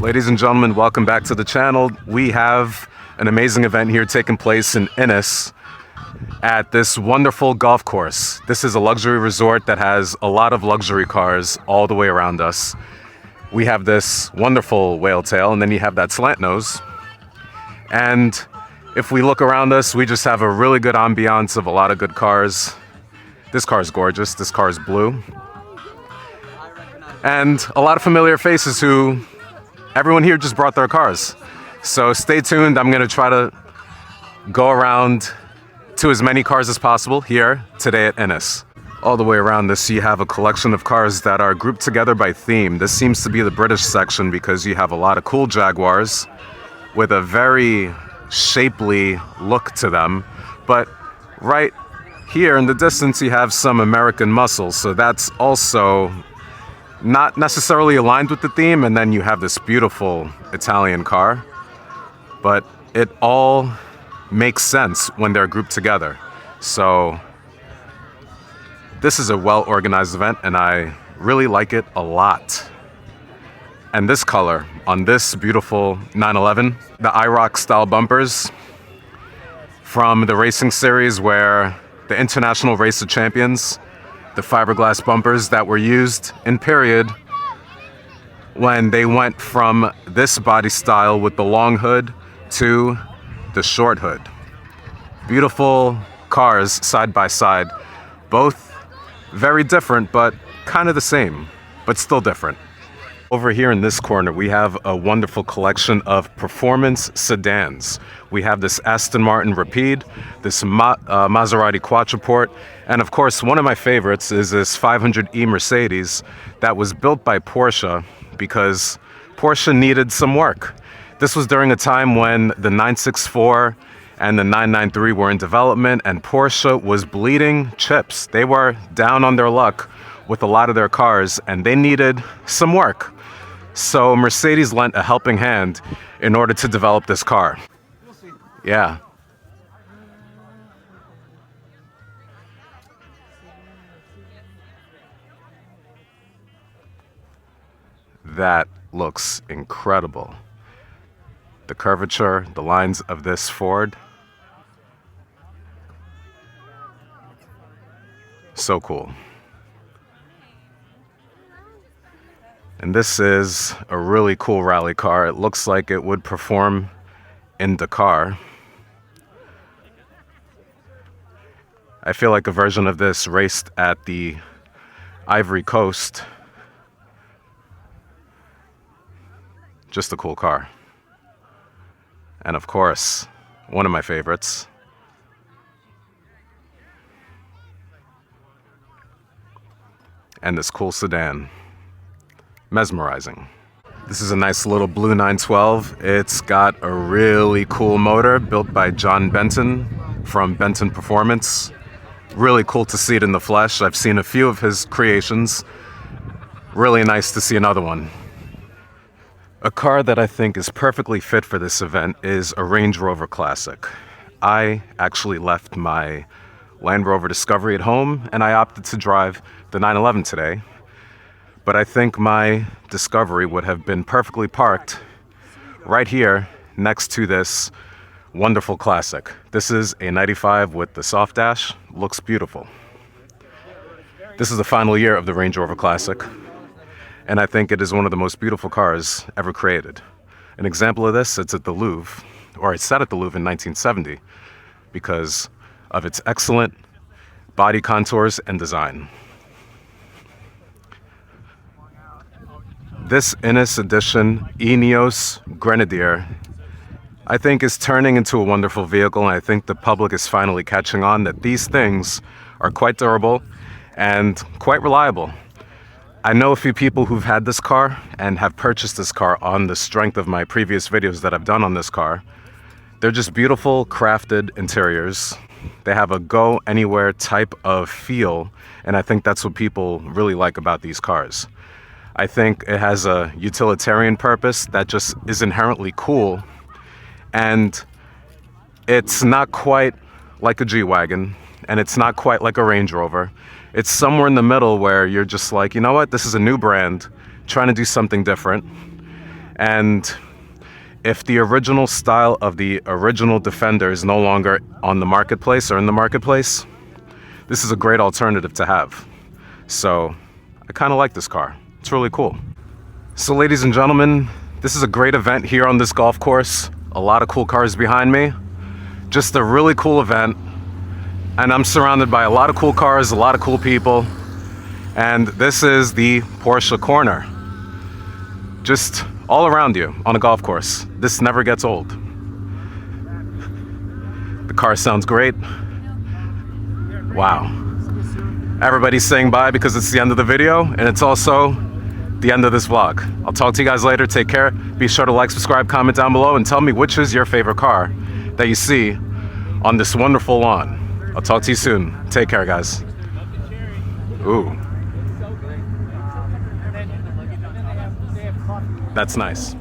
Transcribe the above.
Ladies and gentlemen, welcome back to the channel. We have an amazing event here taking place in Inness at this wonderful golf course. This is a luxury resort that has a lot of luxury cars all the way around us. We have this wonderful whale tail, and then you have that slant nose. And if we look around us, we just have a really good ambiance of a lot of good cars. This car is gorgeous. This car is blue. And a lot of familiar faces who everyone here just brought their cars. So stay tuned. I'm going to try to go around to as many cars as possible here today at Inness. All the way around this, you have a collection of cars that are grouped together by theme. This seems to be the British section because you have a lot of cool Jaguars with a very shapely look to them. But right here in the distance, you have some American muscle. So that's also not necessarily aligned with the theme. And then you have this beautiful Italian car. But it all makes sense when they're grouped together. So this is a well-organized event, and I really like it a lot. And this color on this beautiful 911, the IROC style bumpers from the racing series where the International Race of Champions, the fiberglass bumpers that were used in period when they went from this body style with the long hood to the short hood. Beautiful cars side by side, both very different, but kind of the same, but still different. Over here in this corner, we have a wonderful collection of performance sedans. We have this Aston Martin Rapide, this Maserati Quattroporte, and of course, one of my favorites is this 500e Mercedes that was built by Porsche because Porsche needed some work. This was during a time when the 964 and the 993 were in development, and Porsche was bleeding chips. They were down on their luck with a lot of their cars, and they needed some work. So Mercedes lent a helping hand in order to develop this car. Yeah. That looks incredible. The curvature, the lines of this Ford. So cool. And this is a really cool rally car. It looks like it would perform in Dakar. I feel like a version of this raced at the Ivory Coast. Just a cool car. And of course, one of my favorites, and this cool sedan, Mesmerizing. This is a nice little blue 912. It's got a really cool motor built by John Benton from Benton Performance. Really cool to see it in the flesh. I've seen a few of his creations. Really nice to see another one. A car that I think is perfectly fit for this event is a Range Rover Classic. I actually left my Land Rover Discovery at home, and I opted to drive the 911 today. But I think my Discovery would have been perfectly parked right here next to this wonderful Classic. This is a 95 with the soft dash. Looks beautiful. This is the final year of the Range Rover Classic, and I think it is one of the most beautiful cars ever created. An example of this, it's at the Louvre, or it's set at the Louvre in 1970 because of its excellent body contours and design. This Inness edition Inness Grenadier, I think, is turning into a wonderful vehicle, and I think the public is finally catching on that these things are quite durable and quite reliable. I know a few people who've had this car and have purchased this car on the strength of my previous videos that I've done on this car. They're just beautiful, crafted interiors. They have a go-anywhere type of feel, and I think that's what people really like about these cars. I think it has a utilitarian purpose that just is inherently cool, and it's not quite like a G-Wagon, and it's not quite like a Range Rover. It's somewhere in the middle where you're just like, you know what, this is a new brand, trying to do something different, And if the original style of the original Defender is no longer on the marketplace or in the marketplace, this is a great alternative to have. So I kind of like this car. It's really cool. So ladies and gentlemen, this is a great event here on this golf course. A lot of cool cars behind me. Just a really cool event. And I'm surrounded by a lot of cool cars, a lot of cool people. And this is the Porsche corner. Just all around you on a golf course. This never gets old. The car sounds great. Wow. Everybody's saying bye because it's the end of the video, and it's also the end of this vlog. I'll talk to you guys later. Take care. Be sure to like, subscribe, comment down below, and tell me which is your favorite car that you see on this wonderful lawn. I'll talk to you soon. Take care, guys. Ooh. That's nice.